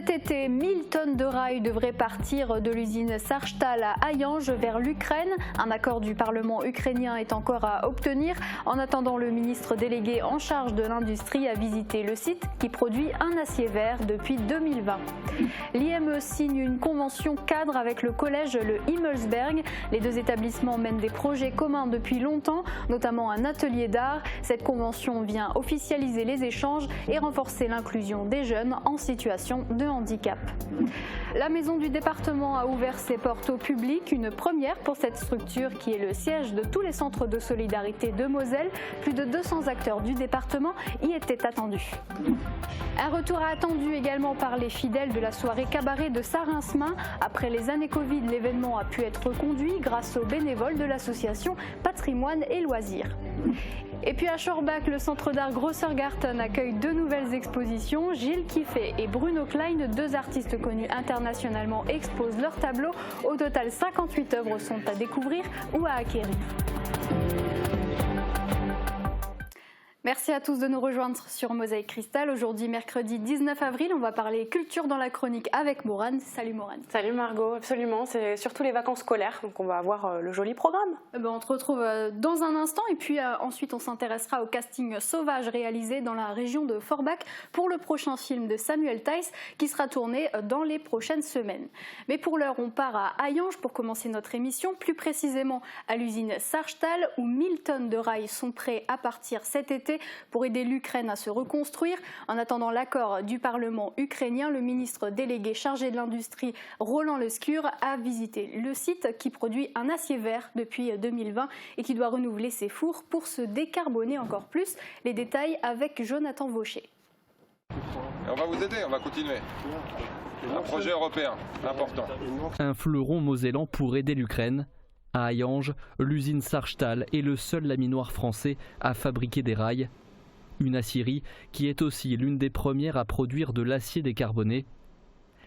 Cet été, 1000 tonnes de rails devraient partir de l'usine Sarstal à Hayange vers l'Ukraine. Un accord du Parlement ukrainien est encore à obtenir. En attendant, le ministre délégué en charge de l'industrie a visité le site qui produit un acier vert depuis 2020. L'IME signe une convention cadre avec le collège Le Himmelsberg. Les deux établissements mènent des projets communs depuis longtemps, notamment un atelier d'art. Cette convention vient officialiser les échanges et renforcer l'inclusion des jeunes en situation de handicap. La maison du département a ouvert ses portes au public, une première pour cette structure qui est le siège de tous les centres de solidarité de Moselle. Plus de 200 acteurs du département y étaient attendus. Un retour attendu également par les fidèles de la soirée cabaret de Saint-Rinsmin. Après les années Covid, l'événement a pu être reconduit grâce aux bénévoles de l'association Patrimoine et Loisirs. Et puis à Schorbach, le centre d'art Grosser-Garten accueille deux nouvelles expositions. Gilles Kiffé et Bruno Klein, deux artistes connus internationalement, exposent leurs tableaux. Au total, 58 œuvres sont à découvrir ou à acquérir. Merci à tous de nous rejoindre sur Mosaïque Cristal. Aujourd'hui, mercredi 19 avril, on va parler culture dans la chronique avec Morane. Salut Morane. Salut Margot, absolument. C'est surtout les vacances scolaires, donc on va avoir le joli programme. On te retrouve dans un instant et puis ensuite on s'intéressera au casting sauvage réalisé dans la région de Forbach pour le prochain film de Samuel Theiss qui sera tourné dans les prochaines semaines. Mais pour l'heure, on part à Hayange pour commencer notre émission, plus précisément à l'usine Sarstal où 1000 tonnes de rails sont prêts à partir cet été pour aider l'Ukraine à se reconstruire. En attendant l'accord du Parlement ukrainien, le ministre délégué chargé de l'industrie, Roland Lescure, a visité le site qui produit un acier vert depuis 2020 et qui doit renouveler ses fours pour se décarboner encore plus. Les détails avec Jonathan Vaucher. On va vous aider, on va continuer. Un projet européen important. Un fleuron mosellan pour aider l'Ukraine. À Hayange, l'usine Sarstal est le seul laminoir français à fabriquer des rails. Une aciérie qui est aussi l'une des premières à produire de l'acier décarboné.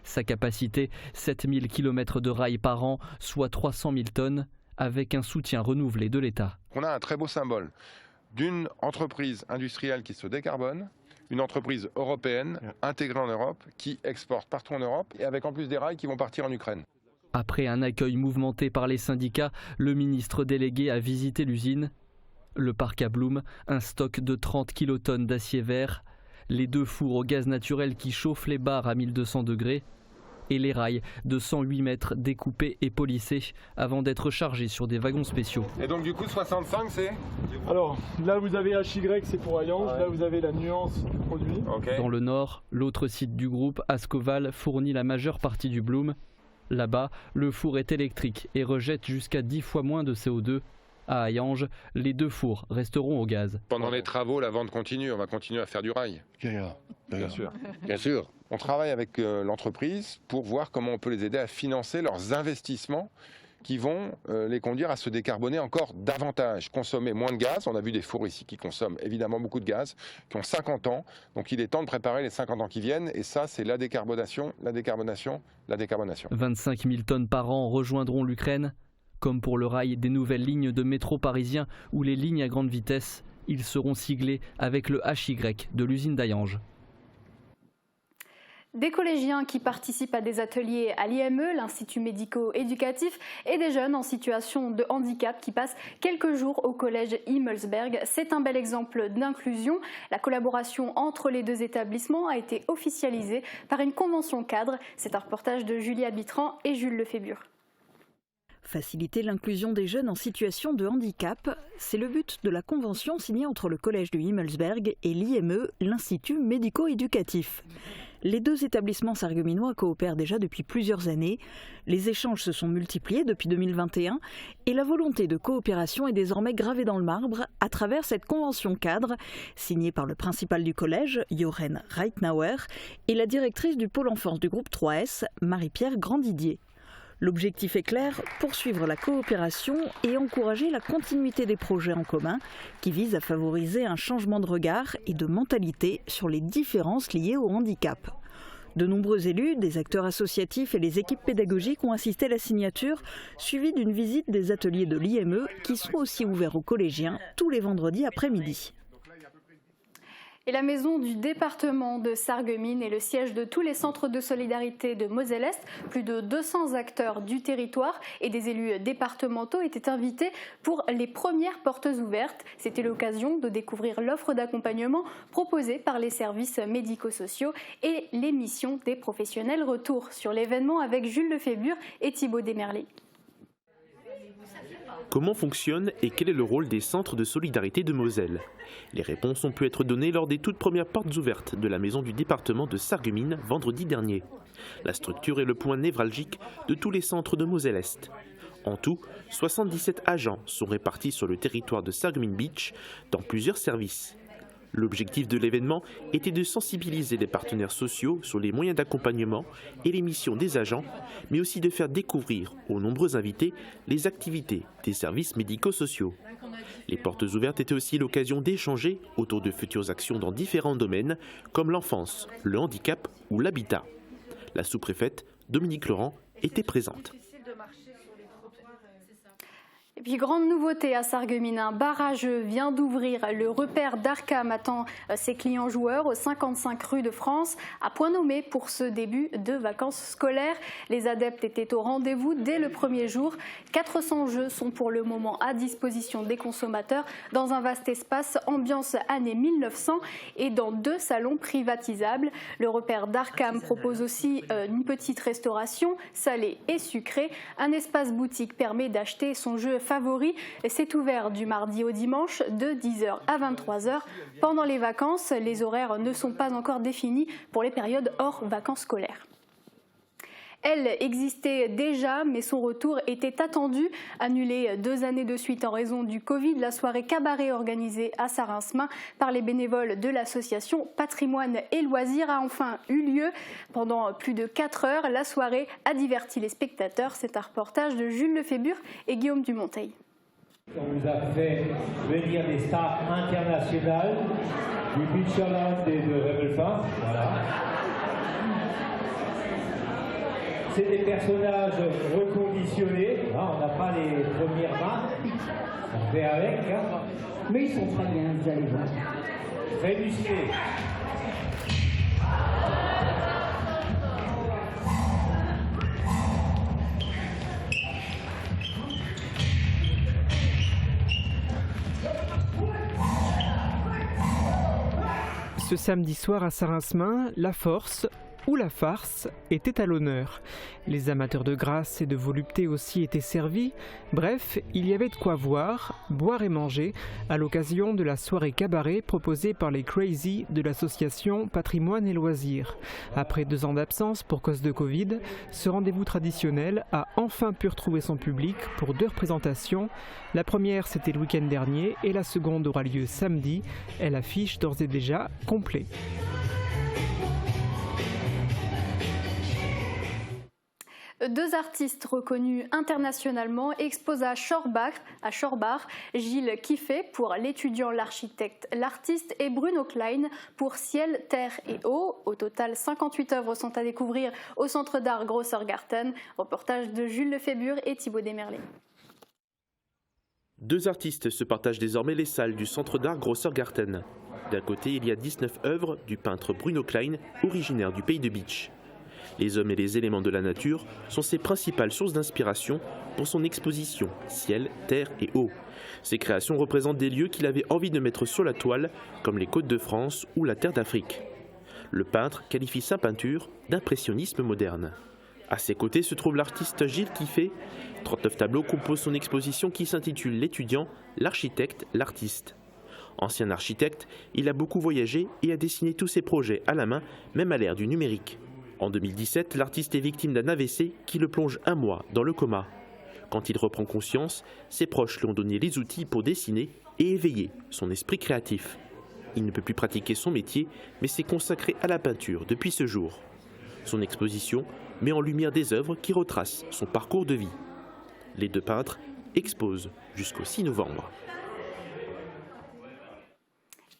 Sa capacité, 7000 km de rails par an, soit 300 000 tonnes, avec un soutien renouvelé de l'État. On a un très beau symbole d'une entreprise industrielle qui se décarbone, une entreprise européenne intégrée en Europe qui exporte partout en Europe et avec en plus des rails qui vont partir en Ukraine. Après un accueil mouvementé par les syndicats, le ministre délégué a visité l'usine. Le parc à Blum, un stock de 30 kilotonnes d'acier vert, les deux fours au gaz naturel qui chauffent les barres à 1200 degrés et les rails de 108 mètres découpés et polissés avant d'être chargés sur des wagons spéciaux. Et donc du coup 65 c'est ? Alors là vous avez HY, c'est pour Hayange, là vous avez la nuance du produit. Okay. Dans le nord, l'autre site du groupe, Ascoval, fournit la majeure partie du Blum. Là-bas, le four est électrique et rejette jusqu'à 10 fois moins de CO2. À Hayange, les deux fours resteront au gaz. Pendant les travaux, la vente continue, on va continuer à faire du rail. Bien sûr. Bien sûr. On travaille avec l'entreprise pour voir comment on peut les aider à financer leurs investissements qui vont les conduire à se décarboner encore davantage, consommer moins de gaz. On a vu des fours ici qui consomment évidemment beaucoup de gaz, qui ont 50 ans. Donc il est temps de préparer les 50 ans qui viennent. Et ça, c'est la décarbonation, la décarbonation, la décarbonation. 25 000 tonnes par an rejoindront l'Ukraine. Comme pour le rail des nouvelles lignes de métro parisien ou les lignes à grande vitesse, ils seront siglés avec le HY de l'usine d'Hayange. Des collégiens qui participent à des ateliers à l'IME, l'Institut médico-éducatif, et des jeunes en situation de handicap qui passent quelques jours au collège Himmelsberg. C'est un bel exemple d'inclusion. La collaboration entre les deux établissements a été officialisée par une convention cadre. C'est un reportage de Julia Bitran et Jules Lefébure. Faciliter l'inclusion des jeunes en situation de handicap, c'est le but de la convention signée entre le collège du Himmelsberg et l'IME, l'Institut médico-éducatif. Les deux établissements sarregueminois coopèrent déjà depuis plusieurs années. Les échanges se sont multipliés depuis 2021 et la volonté de coopération est désormais gravée dans le marbre à travers cette convention cadre signée par le principal du collège, Jochen Reitnauer, et la directrice du pôle enfance du groupe 3S, Marie-Pierre Grandidier. L'objectif est clair, poursuivre la coopération et encourager la continuité des projets en commun qui visent à favoriser un changement de regard et de mentalité sur les différences liées au handicap. De nombreux élus, des acteurs associatifs et les équipes pédagogiques ont assisté à la signature, suivie d'une visite des ateliers de l'IME qui sont aussi ouverts aux collégiens tous les vendredis après-midi. Et la maison du département de Sarreguemines est le siège de tous les centres de solidarité de Moselle-Est. Plus de 200 acteurs du territoire et des élus départementaux étaient invités pour les premières portes ouvertes. C'était l'occasion de découvrir l'offre d'accompagnement proposée par les services médico-sociaux et les missions des professionnels. Retour sur l'événement avec Jules Lefébure et Thibaut Desmerlet. Comment fonctionne et quel est le rôle des centres de solidarité de Moselle? Les réponses ont pu être données lors des toutes premières portes ouvertes de la maison du département de Sarreguemines vendredi dernier. La structure est le point névralgique de tous les centres de Moselle-Est. En tout, 77 agents sont répartis sur le territoire de Sarreguemines Beach dans plusieurs services. L'objectif de l'événement était de sensibiliser les partenaires sociaux sur les moyens d'accompagnement et les missions des agents, mais aussi de faire découvrir aux nombreux invités les activités des services médico-sociaux. Les portes ouvertes étaient aussi l'occasion d'échanger autour de futures actions dans différents domaines, comme l'enfance, le handicap ou l'habitat. La sous-préfète, Dominique Laurent, était présente. Et puis grande nouveauté à Sarreguemines, un barrage vient d'ouvrir. Le repère d'Arkham attend ses clients joueurs au 55 rue de France, à point nommé pour ce début de vacances scolaires. Les adeptes étaient au rendez-vous dès le premier jour. 400 jeux sont pour le moment à disposition des consommateurs dans un vaste espace ambiance années 1900 et dans 2 salons privatisables. Le repère d'Arkham propose aussi une petite restauration salée et sucrée. Un espace boutique permet d'acheter son jeu favori. C'est ouvert du mardi au dimanche de 10h à 23h. Pendant les vacances, les horaires ne sont pas encore définis pour les périodes hors vacances scolaires. Elle existait déjà, mais son retour était attendu. Annulée 2 années de suite en raison du Covid, la soirée cabaret organisée à Saint-Rinsmin par les bénévoles de l'association Patrimoine et Loisirs a enfin eu lieu. Pendant plus de 4 heures, la soirée a diverti les spectateurs. C'est un reportage de Jules Lefébure et Guillaume Dumonteil. On nous a fait venir des stars internationales du Beachland et de Rebel Farm. Voilà. C'est des personnages reconditionnés. Là, on n'a pas les premières mains. On fait avec. Hein. Mais ils sont très bien, vous allez voir. Très musclés. Ce samedi soir à Saint-Rinsmin, la force ou la farce était à l'honneur. Les amateurs de grâce et de volupté aussi étaient servis. Bref, il y avait de quoi voir, boire et manger à l'occasion de la soirée cabaret proposée par les Crazy de l'association Patrimoine et Loisirs. Après 2 ans d'absence pour cause de Covid, ce rendez-vous traditionnel a enfin pu retrouver son public pour 2 représentations. La première, c'était le week-end dernier et la seconde aura lieu samedi. Elle affiche d'ores et déjà complet. Deux artistes reconnus internationalement exposent à Schorbach, Gilles Kiffé pour l'étudiant, l'architecte, l'artiste et Bruno Klein pour Ciel, Terre et Eau. Au total, 58 œuvres sont à découvrir au Centre d'art Grosser-Garten. Reportage de Jules Lefébure et Thibaut Desmerlet. 2 artistes se partagent désormais les salles du Centre d'art Grosser-Garten. D'un côté, il y a 19 œuvres du peintre Bruno Klein, originaire du pays de Beach. Les hommes et les éléments de la nature sont ses principales sources d'inspiration pour son exposition Ciel, Terre et Eau. Ces créations représentent des lieux qu'il avait envie de mettre sur la toile, comme les côtes de France ou la terre d'Afrique. Le peintre qualifie sa peinture d'impressionnisme moderne. À ses côtés se trouve l'artiste Gilles Kiffé. 39 tableaux composent son exposition qui s'intitule L'étudiant, l'architecte, l'artiste. Ancien architecte, il a beaucoup voyagé et a dessiné tous ses projets à la main, même à l'ère du numérique. En 2017, l'artiste est victime d'un AVC qui le plonge 1 mois dans le coma. Quand il reprend conscience, ses proches lui ont donné les outils pour dessiner et éveiller son esprit créatif. Il ne peut plus pratiquer son métier, mais s'est consacré à la peinture depuis ce jour. Son exposition met en lumière des œuvres qui retracent son parcours de vie. Les 2 peintres exposent jusqu'au 6 novembre.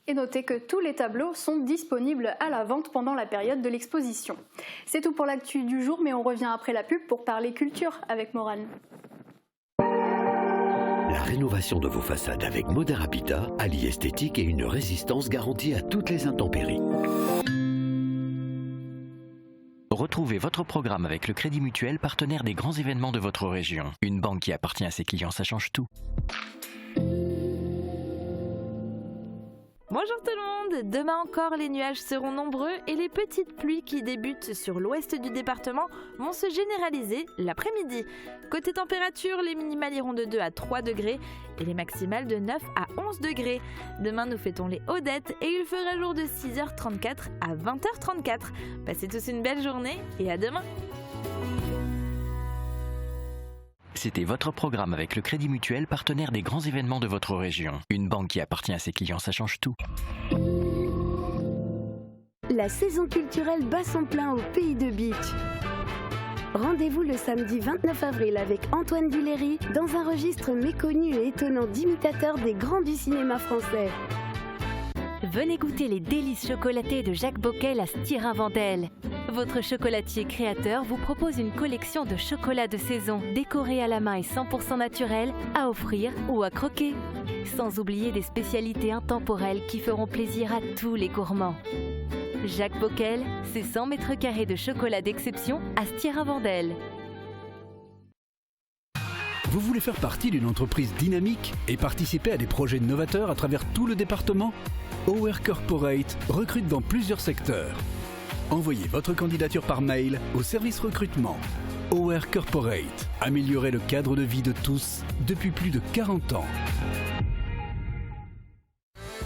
Et notez que tous les tableaux sont disponibles à la vente pendant la période de l'exposition. C'est tout pour l'actu du jour, mais on revient après la pub pour parler culture avec Morane. La rénovation de vos façades avec Modern Habitat allie esthétique et une résistance garantie à toutes les intempéries. Retrouvez votre programme avec le Crédit Mutuel, partenaire des grands événements de votre région. Une banque qui appartient à ses clients, ça change tout. Bonjour tout le monde, demain encore les nuages seront nombreux et les petites pluies qui débutent sur l'ouest du département vont se généraliser l'après-midi. Côté température, les minimales iront de 2 à 3 degrés et les maximales de 9 à 11 degrés. Demain nous fêtons les Audettes et il fera jour de 6h34 à 20h34. Passez tous une belle journée et à demain. C'était votre programme avec le Crédit Mutuel, partenaire des grands événements de votre région. Une banque qui appartient à ses clients, ça change tout. La saison culturelle bat son plein au Pays de Bitche. Rendez-vous le samedi 29 avril avec Antoine Duléry dans un registre méconnu et étonnant d'imitateurs des grands du cinéma français. Venez goûter les délices chocolatées de Jacques Bockel à Styrin-Vendel. Votre chocolatier créateur vous propose une collection de chocolats de saison décorés à la main et 100% naturels à offrir ou à croquer. Sans oublier des spécialités intemporelles qui feront plaisir à tous les gourmands. Jacques Bockel, c'est 100 mètres carrés de chocolat d'exception à Styrin-Vendel. Vous voulez faire partie d'une entreprise dynamique et participer à des projets novateurs à travers tout le département ? OR Corporate recrute dans plusieurs secteurs. Envoyez votre candidature par mail au service recrutement. OR Corporate, améliorer le cadre de vie de tous depuis plus de 40 ans.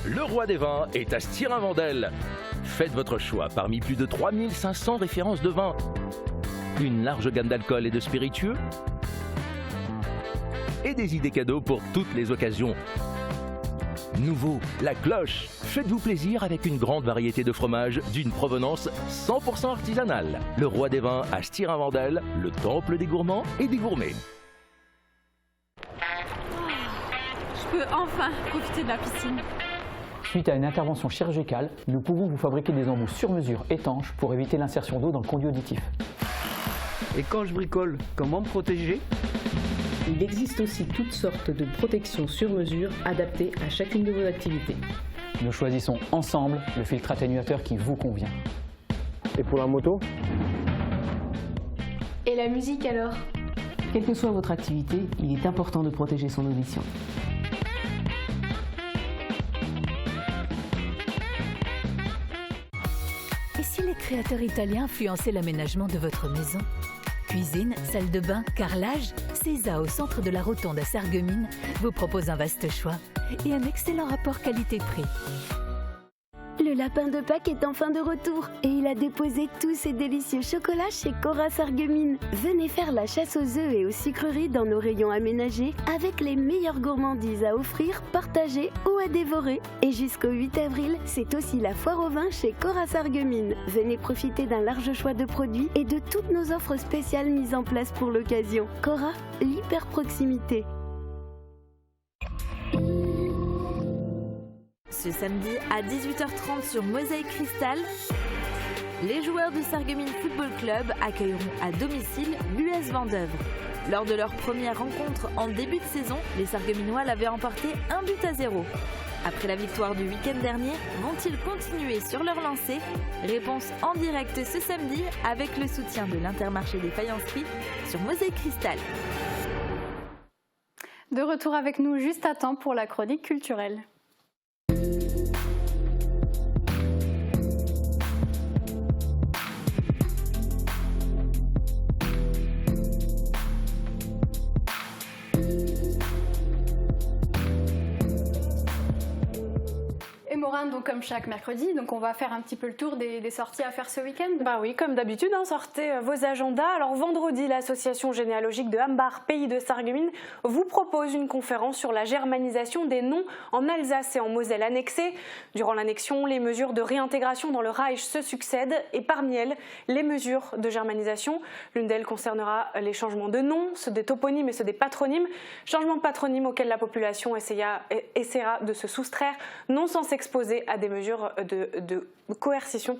Le roi des vins est à Styrin-Vendel. Faites votre choix parmi plus de 3500 références de vins. Une large gamme d'alcool et de spiritueux. Et des idées cadeaux pour toutes les occasions. Nouveau, la cloche. Faites-vous plaisir avec une grande variété de fromages d'une provenance 100% artisanale. Le roi des vins à Styrin-Vendel, le temple des gourmands et des gourmets. Je peux enfin profiter de la piscine. Suite à une intervention chirurgicale, nous pouvons vous fabriquer des embouts sur mesure étanches pour éviter l'insertion d'eau dans le conduit auditif. Et quand je bricole, comment me protéger ? Il existe aussi toutes sortes de protections sur mesure adaptées à chacune de vos activités. Nous choisissons ensemble le filtre atténuateur qui vous convient. Et pour la moto ? Et la musique alors ? Quelle que soit votre activité, il est important de protéger son audition. Et si les créateurs italiens influençaient l'aménagement de votre maison ? Cuisine, salle de bain, carrelage, Cesa au centre de la Rotonde à Sarreguemines vous propose un vaste choix et un excellent rapport qualité-prix. Le lapin de Pâques est enfin de retour et il a déposé tous ses délicieux chocolats chez Cora Sarreguemines. Venez faire la chasse aux œufs et aux sucreries dans nos rayons aménagés avec les meilleures gourmandises à offrir, partager ou à dévorer. Et jusqu'au 8 avril, c'est aussi la foire au vin chez Cora Sarreguemines. Venez profiter d'un large choix de produits et de toutes nos offres spéciales mises en place pour l'occasion. Cora, l'hyper proximité. Ce samedi à 18h30 sur Mosaïque Cristal, les joueurs de Sarreguemines Football Club accueilleront à domicile l'US Vendeuvre. Lors de leur première rencontre en début de saison, les Sarregueminois l'avaient emporté 1-0. Après la victoire du week-end dernier, vont-ils continuer sur leur lancée ? Réponse en direct ce samedi avec le soutien de l'Intermarché des Faïenceries sur Mosaïque Cristal. De retour avec nous juste à temps pour la chronique culturelle. Maureen, donc comme chaque mercredi, donc on va faire un petit peu le tour des sorties à faire ce week-end. Bah oui, comme d'habitude, sortez vos agendas. Alors vendredi, l'association généalogique de Hambar, pays de Sarreguemines, vous propose une conférence sur la germanisation des noms en Alsace et en Moselle annexée. Durant l'annexion, les mesures de réintégration dans le Reich se succèdent et parmi elles, les mesures de germanisation. L'une d'elles concernera les changements de noms, ceux des toponymes et ceux des patronymes. Changements de patronymes auxquels la population essaiera de se soustraire, non sans s'exposer s'opposer à des mesures de coercition.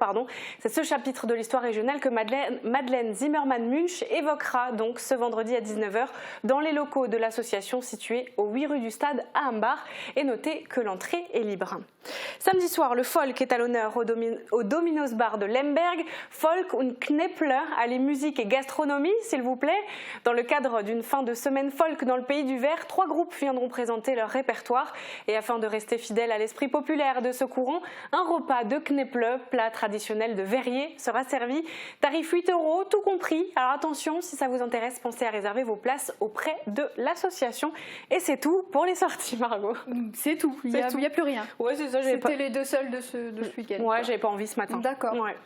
C'est ce chapitre de l'histoire régionale que Madeleine Zimmermann-Munch évoquera donc ce vendredi à 19h dans les locaux de l'association situés au 8 rue du Stade à Hambach. Et notez que l'entrée est libre. Samedi soir, le folk est à l'honneur au Domino's Bar de Lemberg. Folk und Knäppler, allez musique et gastronomie s'il vous plaît. Dans le cadre d'une fin de semaine folk dans le pays du Verre, 3 groupes viendront présenter leur répertoire. Et afin de rester fidèle à l'esprit populaire de ce courant, un repas de Knäppler, plat traditionnel de Verrier, sera servi. Tarif 8 €, tout compris. Alors attention, si ça vous intéresse, pensez à réserver vos places auprès de l'association. Et c'est tout pour les sorties, Margot. C'est tout, il n'y a plus rien. Ouais, c'est ça. C'était les 2 seuls de ce week-end. Ouais, j'avais pas envie ce matin. D'accord. Ouais.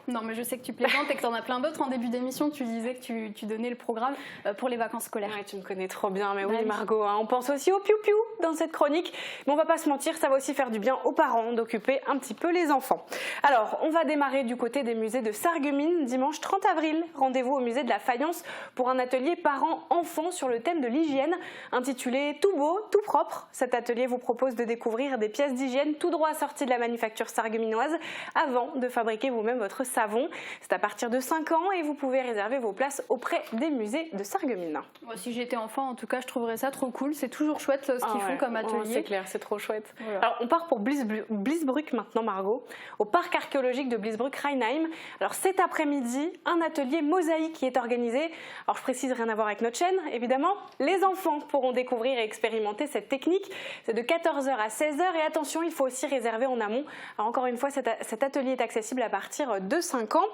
Non, mais je sais que tu plaisantes et que tu en as plein d'autres. En début d'émission, tu disais que tu donnais le programme pour les vacances scolaires. Ouais, tu me connais trop bien, mais oui, Margot, on pense aussi au piou-piou dans cette chronique. Mais on va pas se mentir, ça va aussi faire du bien aux parents d'occuper un petit peu les enfants. Alors, on va démarrer du côté des musées de Sarreguemines dimanche 30 avril. Rendez-vous au musée de la Faïence pour un atelier parents-enfants sur le thème de l'hygiène, intitulé Tout beau, tout propre. Cet atelier vous propose de découvrir des pièces d'hygiène tout droit sorties de la manufacture sarregueminoise avant de fabriquer vous-même votre savon. C'est à partir de 5 ans et vous pouvez réserver vos places auprès des musées de Sarreguemines. Moi, si j'étais enfant, en tout cas, je trouverais ça trop cool. C'est toujours chouette ce qu'ils font comme atelier. C'est clair, c'est trop chouette. Voilà. Alors, on part pour Bliesbrück maintenant, Margot, au parc archéologique de Bliesbrück-Rheinheim. Alors, cet après-midi, un atelier mosaïque qui est organisé. Alors, je précise, rien à voir avec notre chaîne, évidemment. Les enfants pourront découvrir et expérimenter cette technique. C'est de 14h à 16h et attention, il faut aussi réserver en amont. Alors, encore une fois, cet atelier est accessible à partir de 5 ans.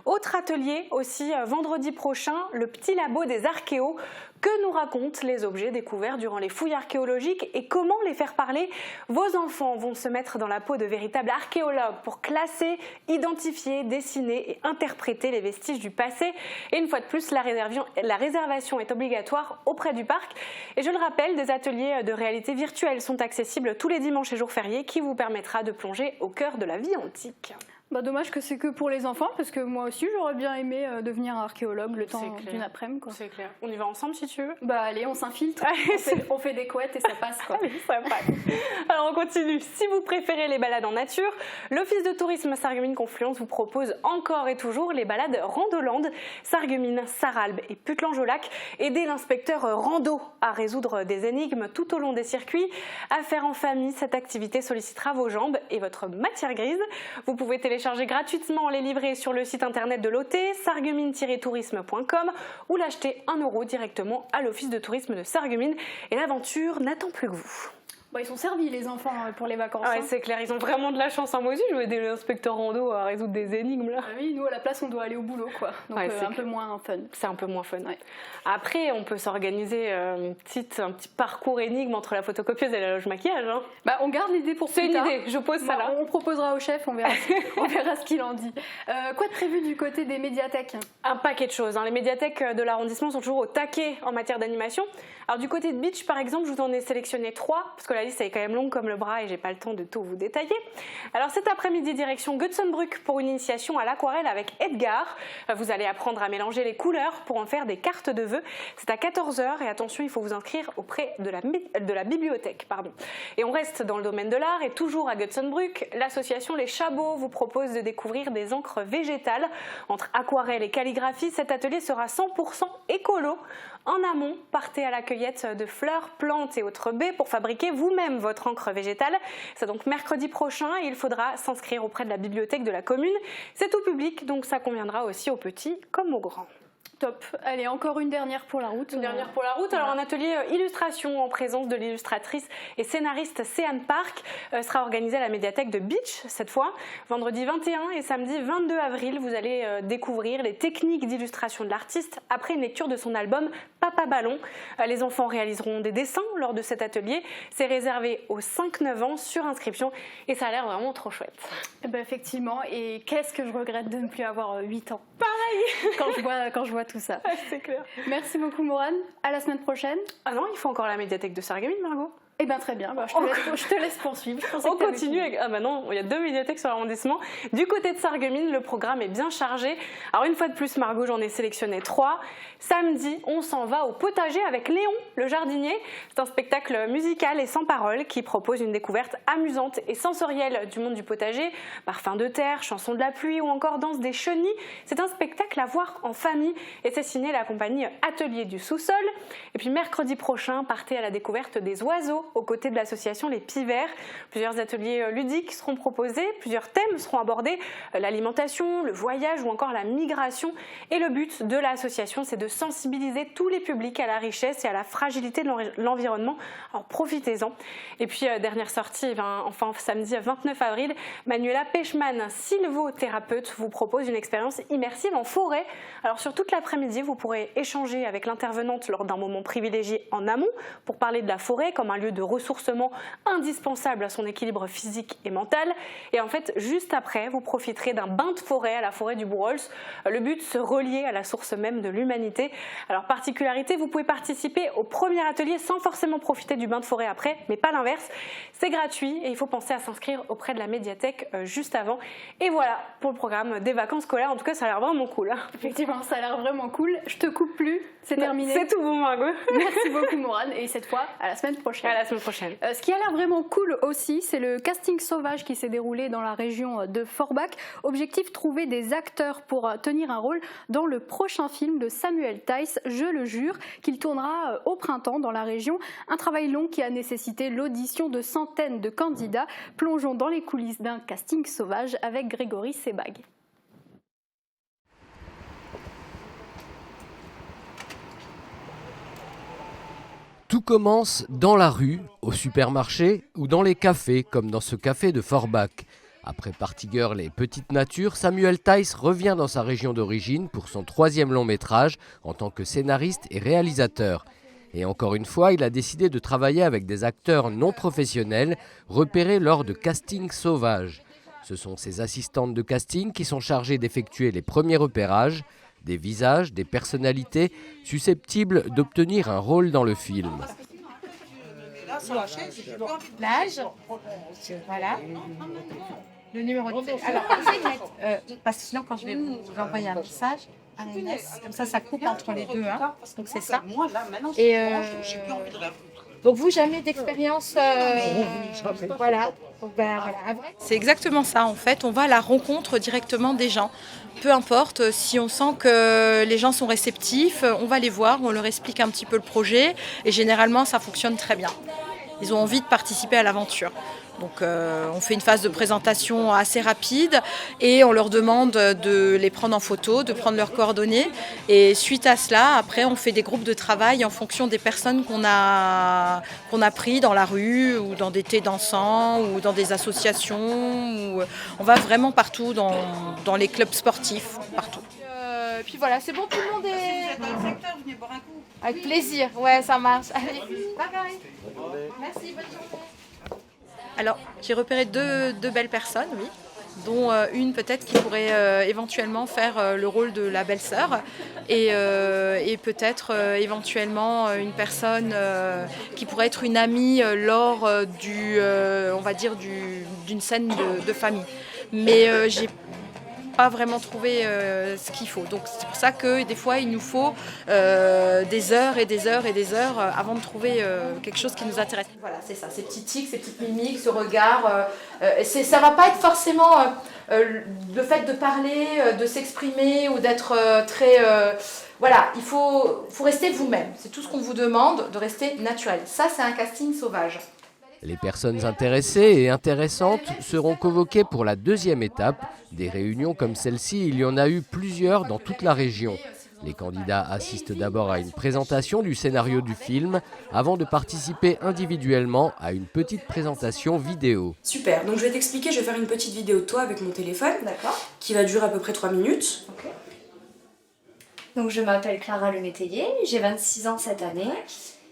Autre atelier aussi vendredi prochain, le petit labo des archéos. Que nous racontent les objets découverts durant les fouilles archéologiques et comment les faire parler? Vos enfants vont se mettre dans la peau de véritables archéologues pour classer, identifier, dessiner et interpréter les vestiges du passé. Et une fois de plus, la réservation est obligatoire auprès du parc. Et je le rappelle, des ateliers de réalité virtuelle sont accessibles tous les dimanches et jours fériés qui vous permettra de plonger au cœur de la vie antique. Bah, dommage que c'est que pour les enfants, parce que moi aussi j'aurais bien aimé devenir archéologue le temps d'une après-midi. C'est clair. On y va ensemble si tu veux. Bah allez, on s'infiltre, on fait des couettes et ça passe quoi. Allez, ça passe. Alors on continue. Si vous préférez les balades en nature, l'Office de tourisme Sarreguemines Confluence vous propose encore et toujours les balades Randoland, Sarreguemines, Sarralbe et Puttelange-au-Lac. Aidez l'inspecteur rando à résoudre des énigmes tout au long des circuits. À faire en famille, cette activité sollicitera vos jambes et votre matière grise. Vous pouvez télécharger gratuitement les livrets sur le site internet de l'OT, sarreguemines-tourisme.com, ou l'acheter 1 € directement à l'Office de tourisme de Sarreguemines. Et l'aventure n'attend plus que vous. Bah, ils sont servis les enfants pour les vacances. Ah ouais, c'est clair, ils ont vraiment de la chance. Moi aussi, je vais aider l'inspecteur rando à résoudre des énigmes là. Ah oui, nous à la place, on doit aller au boulot quoi. Donc ouais, un peu moins fun. C'est un peu moins fun. Ouais. Après, on peut s'organiser un petit parcours énigme entre la photocopieuse et la loge maquillage. Hein. Bah, on garde l'idée pour plus tard. C'est une idée, je pose ça là. On proposera au chef, on verra ce qu'il en dit. Quoi de prévu du côté des médiathèques? Un paquet de choses. Les médiathèques de l'arrondissement sont toujours au taquet en matière d'animation. Alors du côté de Beach, par exemple, je vous en ai sélectionné 3, parce que la liste est quand même longue comme le bras et j'ai pas le temps de tout vous détailler. Alors cet après-midi, direction Götzenbrück pour une initiation à l'aquarelle avec Edgar. Vous allez apprendre à mélanger les couleurs pour en faire des cartes de vœux. C'est à 14h et attention, il faut vous inscrire auprès de la bibliothèque. Et on reste dans le domaine de l'art et toujours à Götzenbrück, l'association Les Chabots vous propose de découvrir des encres végétales. Entre aquarelle et calligraphie, cet atelier sera 100% écolo. En amont, partez à la cueillette de fleurs, plantes et autres baies pour fabriquer vous-même votre encre végétale. C'est donc mercredi prochain et il faudra s'inscrire auprès de la bibliothèque de la commune. C'est tout public, donc ça conviendra aussi aux petits comme aux grands. Top. Allez, encore une dernière pour la route. Une dernière pour la route. Voilà. Alors, un atelier illustration en présence de l'illustratrice et scénariste Céane Park sera organisé à la médiathèque de Beach cette fois. Vendredi 21 et samedi 22 avril, vous allez découvrir les techniques d'illustration de l'artiste après une lecture de son album Papa Ballon. Les enfants réaliseront des dessins lors de cet atelier. C'est réservé aux 5-9 ans sur inscription et ça a l'air vraiment trop chouette. Eh ben effectivement, et qu'est-ce que je regrette de ne plus avoir 8 ans. Pareil quand je vois tout ça. C'est clair. Merci beaucoup Morane, à la semaine prochaine. Ah non, il faut encore la médiathèque de Sarreguemines, Margot. Eh bien très bien, je te laisse poursuivre. On continue avec... Ah bah non, il y a 2 médiathèques sur l'arrondissement. Du côté de Sarreguemines, le programme est bien chargé. Alors une fois de plus, Margot, j'en ai sélectionné 3. Samedi, on s'en va au potager avec Léon, le jardinier. C'est un spectacle musical et sans parole qui propose une découverte amusante et sensorielle du monde du potager. Parfum de terre, chansons de la pluie ou encore danse des chenilles. C'est un spectacle à voir en famille et c'est signé la compagnie Atelier du Sous-Sol. Et puis mercredi prochain, partez à la découverte des oiseaux aux côtés de l'association Les Pivers. Plusieurs ateliers ludiques seront proposés, plusieurs thèmes seront abordés, l'alimentation, le voyage ou encore la migration. Et le but de l'association, c'est de sensibiliser tous les publics à la richesse et à la fragilité de l'environnement. Alors profitez-en. Et puis dernière sortie, enfin samedi 29 avril, Manuela Pechman, sylvothérapeute, vous propose une expérience immersive en forêt. Alors sur toute l'après-midi, vous pourrez échanger avec l'intervenante lors d'un moment privilégié en amont pour parler de la forêt comme un lieu de ressourcement indispensable à son équilibre physique et mental. Et en fait, juste après, vous profiterez d'un bain de forêt à la forêt du Bourrols. Le but, se relier à la source même de l'humanité. Alors, particularité, vous pouvez participer au premier atelier sans forcément profiter du bain de forêt après, mais pas l'inverse. C'est gratuit et il faut penser à s'inscrire auprès de la médiathèque juste avant. Et voilà pour le programme des vacances scolaires. En tout cas, ça a l'air vraiment cool. Effectivement, ça a l'air vraiment cool. Je te coupe plus, c'est terminé. C'est tout bon, Margot. Merci beaucoup, Morane. Et cette fois, à la semaine prochaine. À la semaine prochaine. Ce qui a l'air vraiment cool aussi, c'est le casting sauvage qui s'est déroulé dans la région de Forbach. Objectif, trouver des acteurs pour tenir un rôle dans le prochain film de Samuel Theiss, Je le jure, qu'il tournera au printemps dans la région. Un travail long qui a nécessité l'audition de centaines de candidats. Plongeons dans les coulisses d'un casting sauvage avec Grégory Sebag. Tout commence dans la rue, au supermarché ou dans les cafés, comme dans ce café de Forbach. Après Party Girl et Petite Nature, Samuel Theiss revient dans sa région d'origine pour son 3e long métrage en tant que scénariste et réalisateur. Et encore une fois, il a décidé de travailler avec des acteurs non professionnels repérés lors de castings sauvages. Ce sont ses assistantes de casting qui sont chargées d'effectuer les premiers repérages, des visages, des personnalités susceptibles d'obtenir un rôle dans le film. L'âge, voilà. Le numéro de téléphone. Alors, essayez de mettre, parce que sinon, quand je vais vous envoyer un message, à Inès, comme ça coupe entre les deux. Hein. Donc, c'est ça. Et donc, vous, jamais d'expérience. Voilà. Donc, voilà. C'est exactement ça, en fait. On va à la rencontre directement des gens. Peu importe, si on sent que les gens sont réceptifs, on va les voir, on leur explique un petit peu le projet. Et généralement, ça fonctionne très bien. Ils ont envie de participer à l'aventure. Donc on fait une phase de présentation assez rapide et on leur demande de les prendre en photo, de prendre leurs coordonnées. Et suite à cela, après, on fait des groupes de travail en fonction des personnes qu'on a pris dans la rue ou dans des thés dansants ou dans des associations. On va vraiment partout dans les clubs sportifs, partout. Et puis voilà, c'est bon, tout le monde est dans le secteur, venez boire un coup. Avec plaisir, ouais, ça marche. Allez, bye bye. Merci, bonne journée. Alors, j'ai repéré deux belles personnes, oui, dont une peut-être qui pourrait éventuellement faire le rôle de la belle-sœur et peut-être éventuellement une personne qui pourrait être une amie lors on va dire d'une scène de famille. Mais j'ai pas vraiment trouvé ce qu'il faut. Donc c'est pour ça que des fois il nous faut des heures et des heures et des heures avant de trouver quelque chose qui nous intéresse. Voilà, c'est ça, ces petits tics, ces petites mimiques, ce regard. Ça va pas être forcément le fait de parler, de s'exprimer ou d'être très... voilà, il faut rester vous-même. C'est tout ce qu'on vous demande, de rester naturel. Ça, c'est un casting sauvage. Les personnes intéressées et intéressantes seront convoquées pour la 2e étape. Des réunions comme celle-ci, il y en a eu plusieurs dans toute la région. Les candidats assistent d'abord à une présentation du scénario du film avant de participer individuellement à une petite présentation vidéo. Super, donc je vais t'expliquer, je vais faire une petite vidéo de toi avec mon téléphone qui va durer à peu près 3 minutes. Okay. Donc je m'appelle Clara Lemétayer, j'ai 26 ans cette année.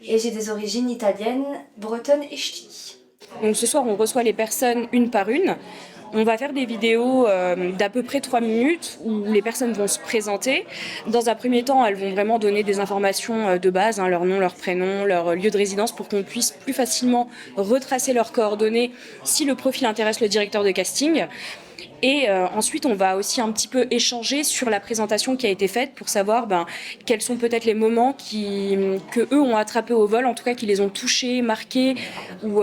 Et j'ai des origines italiennes, bretonnes et ch'ti. Donc ce soir, on reçoit les personnes une par une. On va faire des vidéos d'à peu près 3 minutes où les personnes vont se présenter. Dans un premier temps, elles vont vraiment donner des informations de base, hein, leur nom, leur prénom, leur lieu de résidence, pour qu'on puisse plus facilement retracer leurs coordonnées si le profil intéresse le directeur de casting. Et ensuite, on va aussi un petit peu échanger sur la présentation qui a été faite pour savoir quels sont peut-être les moments que eux ont attrapés au vol, en tout cas qui les ont touchés, marqués, ou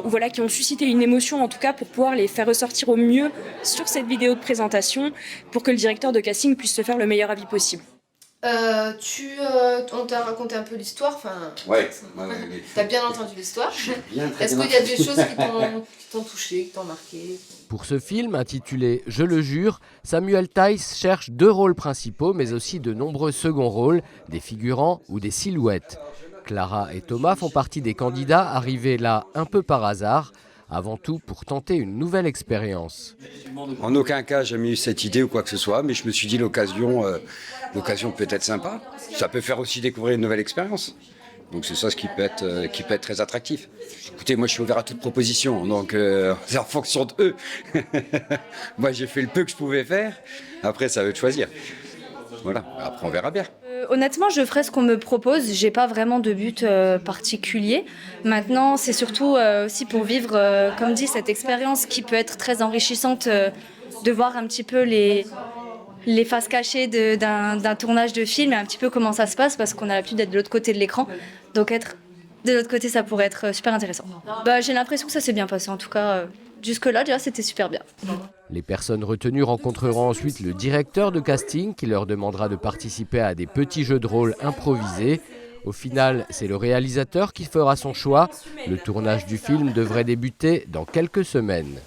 voilà, qui ont suscité une émotion, en tout cas pour pouvoir les faire ressortir au mieux sur cette vidéo de présentation pour que le directeur de casting puisse se faire le meilleur avis possible. On t'a raconté un peu l'histoire, enfin. Ouais. T'as bien entendu l'histoire. Est-ce qu'il y a des choses qui t'ont touché, qui t'ont marqué? Pour ce film intitulé Je le jure, Samuel Tice cherche 2 rôles principaux, mais aussi de nombreux seconds rôles, des figurants ou des silhouettes. Clara et Thomas font partie des candidats arrivés là un peu par hasard, avant tout pour tenter une nouvelle expérience. En aucun cas, j'ai jamais eu cette idée ou quoi que ce soit, mais je me suis dit l'occasion peut être sympa. Ça peut faire aussi découvrir une nouvelle expérience. Donc c'est ça ce qui peut être très attractif. Écoutez, moi je suis ouvert à toute proposition, donc c'est en fonction d'eux. Moi j'ai fait le peu que je pouvais faire, après ça veut de choisir. Voilà, après on verra bien. Honnêtement, je ferai ce qu'on me propose. J'ai pas vraiment de but particulier. Maintenant, c'est surtout aussi pour vivre, comme dit, cette expérience qui peut être très enrichissante, de voir un petit peu les faces cachées d'un tournage de film et un petit peu comment ça se passe, parce qu'on a l'habitude d'être de l'autre côté de l'écran. Donc être de l'autre côté, ça pourrait être super intéressant. J'ai l'impression que ça s'est bien passé. En tout cas, jusque-là, déjà, c'était super bien. Les personnes retenues rencontreront ensuite le directeur de casting qui leur demandera de participer à des petits jeux de rôle improvisés. Au final, c'est le réalisateur qui fera son choix. Le tournage du film devrait débuter dans quelques semaines.